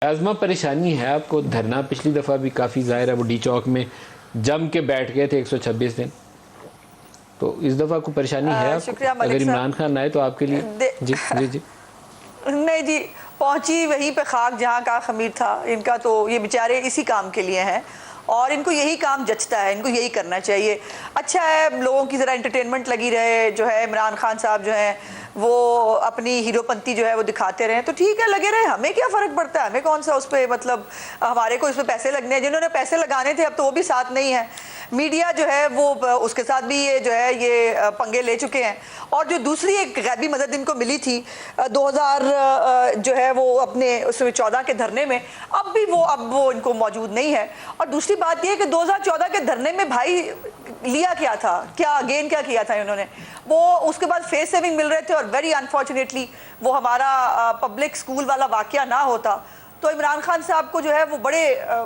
آزما پریشانی ہے آپ کو؟ دھرنا پچھلی دفعہ بھی کافی ظاہر ہے وہ ڈی چوک میں جم کے بیٹھ گئے تھے 126 دن، تو اس دفعہ کوئی پریشانی ہے آپ کو؟ شکریہ ملک اگر صاحب. عمران خان آئے تو آپ کے لیے جی جی جی نہیں جی، پہنچی وہیں پہ خاک جہاں کا خمیر تھا. ان کا تو یہ بیچارے اسی کام کے لیے ہیں اور ان کو یہی کام جچتا ہے، ان کو یہی کرنا چاہیے. اچھا ہے لوگوں کی ذرا انٹرٹینمنٹ لگی رہے، جو ہے عمران خان صاحب جو ہیں وہ اپنی ہیرو پنتی جو ہے وہ دکھاتے رہے تو ٹھیک ہے، لگے رہے. ہمیں کیا فرق پڑتا ہے؟ ہمیں کون سا اس پہ مطلب ہمارے کو اس پہ پیسے لگنے ہیں. جنہوں نے پیسے لگانے تھے اب تو وہ بھی ساتھ نہیں ہیں. میڈیا جو ہے وہ اس کے ساتھ بھی یہ جو ہے یہ پنگے لے چکے ہیں. اور جو دوسری ایک غیبی مدد ان کو ملی تھی 2000 جو ہے وہ اپنے اس میں 14 کے دھرنے میں، اب وہ ان کو موجود نہیں ہے. اور دوسری بات یہ کہ 2014 کے دھرنے میں بھائی لیا کیا تھا، کیا گین کیا کیا تھا انہوں نے؟ وہ اس کے بعد فیس سیونگ مل رہے تھے اور ویری انفارچونیٹلی وہ ہمارا پبلک سکول والا واقعہ نہ ہوتا تو عمران خان صاحب کو جو ہے وہ بڑے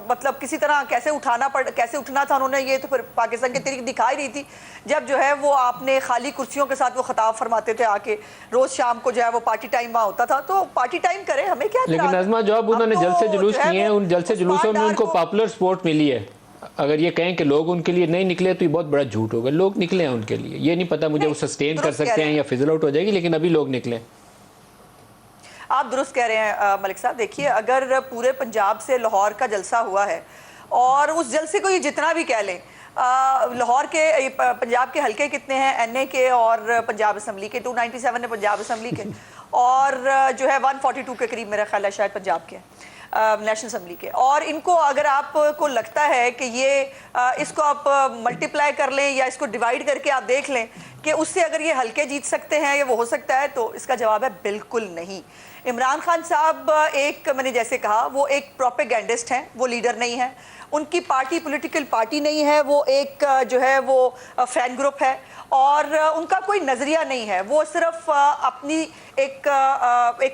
مطلب کسی طرح کیسے اٹھنا تھا انہوں نے. یہ تو پھر پاکستان کے طریق دکھائی رہی تھی جب جو ہے وہ آپ نے خالی کرسیوں کے ساتھ وہ خطاب فرماتے تھے آ کے روز شام کو جو ہے وہ پارٹی ٹائم وہاں ہوتا تھا. تو پارٹی ٹائم کرے، ہمیں کیا اعتراض ہے؟ لیکن نظمہ جو اب انہوں نے جلسے جلوس کیے ہیں، ان جلسے جلوسوں میں ان کو پاپولر سپورٹ ملی ہے. اگر یہ کہیں کہ لوگ ان کے لیے نہیں نکلے تو یہ بہت بڑا جھوٹ ہوگا. لوگ نکلے ہیں ان کے لیے، یہ نہیں پتا مجھے وہ سسٹین کر سکتے ہیں یا فزل آؤٹ ہو جائے گی، لیکن ابھی لوگ نکلے. آپ درست کہہ رہے ہیں ملک صاحب. دیکھیے اگر پورے پنجاب سے لاہور کا جلسہ ہوا ہے اور اس جلسے کو یہ جتنا بھی کہہ لیں، لاہور کے پنجاب کے حلقے کتنے ہیں این اے کے اور پنجاب اسمبلی کے؟ 297 ہے پنجاب اسمبلی کے اور جو ہے 142 کے قریب میرا خیال ہے شاید پنجاب کے نیشنل اسمبلی کے. اور ان کو اگر آپ کو لگتا ہے کہ یہ اس کو آپ ملٹیپلائی کر لیں یا اس کو ڈیوائیڈ کر کے آپ دیکھ لیں کہ اس سے اگر یہ حلقے جیت سکتے ہیں یا وہ ہو سکتا ہے، تو اس کا جواب ہے بالکل نہیں. عمران خان صاحب ایک میں نے جیسے کہا وہ ایک پروپیگینڈسٹ ہیں، وہ لیڈر نہیں ہیں. ان کی پارٹی پولیٹیکل پارٹی نہیں ہے، وہ ایک جو ہے وہ فین گروپ ہے اور ان کا کوئی نظریہ نہیں ہے. وہ صرف اپنی ایک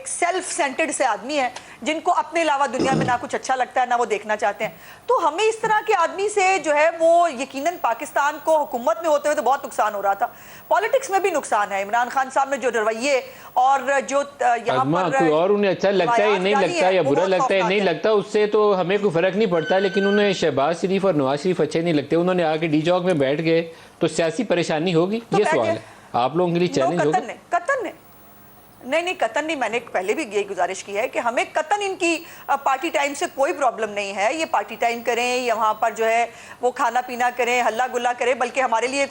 سیلف سینٹرڈ سے آدمی ہیں جن کو اپنے علاوہ دنیا میں نہ کچھ اچھا لگتا ہے نہ وہ دیکھنا چاہتے ہیں. تو ہمیں اس طرح کے آدمی سے جو ہے وہ یقیناً پاکستان کو حکومت میں ہوتے ہوئے تو بہت نقصان ہو رہا تھا، پالیٹکس میں بھی نقصان ہے. عمران خان صاحب نے جو رویے اور جو یہاں پر کوئی اور انہیں اچھا لگتا ہے یا نہیں لگتا یا برا لگتا ہے یا نہیں لگتا، اس سے تو ہمیں کوئی فرق نہیں پڑتا. لیکن انہیں شہباز شریف اور نواز شریف اچھے نہیں لگتے، انہوں نے آ کے ڈی چوک میں بیٹھ گئے تو سیاسی پریشانی ہوگی. یہ سوال ہے آپ لوگوں کے لیے چیلنج ہوگا. قطن نہیں قطن نہیں. میں نے پہلے بھی یہ گزارش کی ہے کہ ہمیں قطن ان کی پارٹی ٹائم سے کوئی پرابلم نہیں ہے. یہ پارٹی ٹائم کریں یا وہاں پر جو ہے وہ کھانا پینا کریں، ہلا گلا کریں. بلکہ ہمارے لیے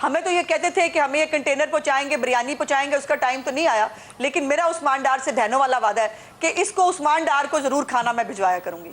ہمیں تو یہ کہتے تھے کہ ہمیں یہ کنٹینر پہنچائیں گے، بریانی پہنچائیں گے، اس کا ٹائم تو نہیں آیا. لیکن میرا عثمان ڈار سے دہنوں والا وعدہ ہے کہ اس کو عثمان ڈار کو ضرور کھانا میں بھجوایا کروں گی.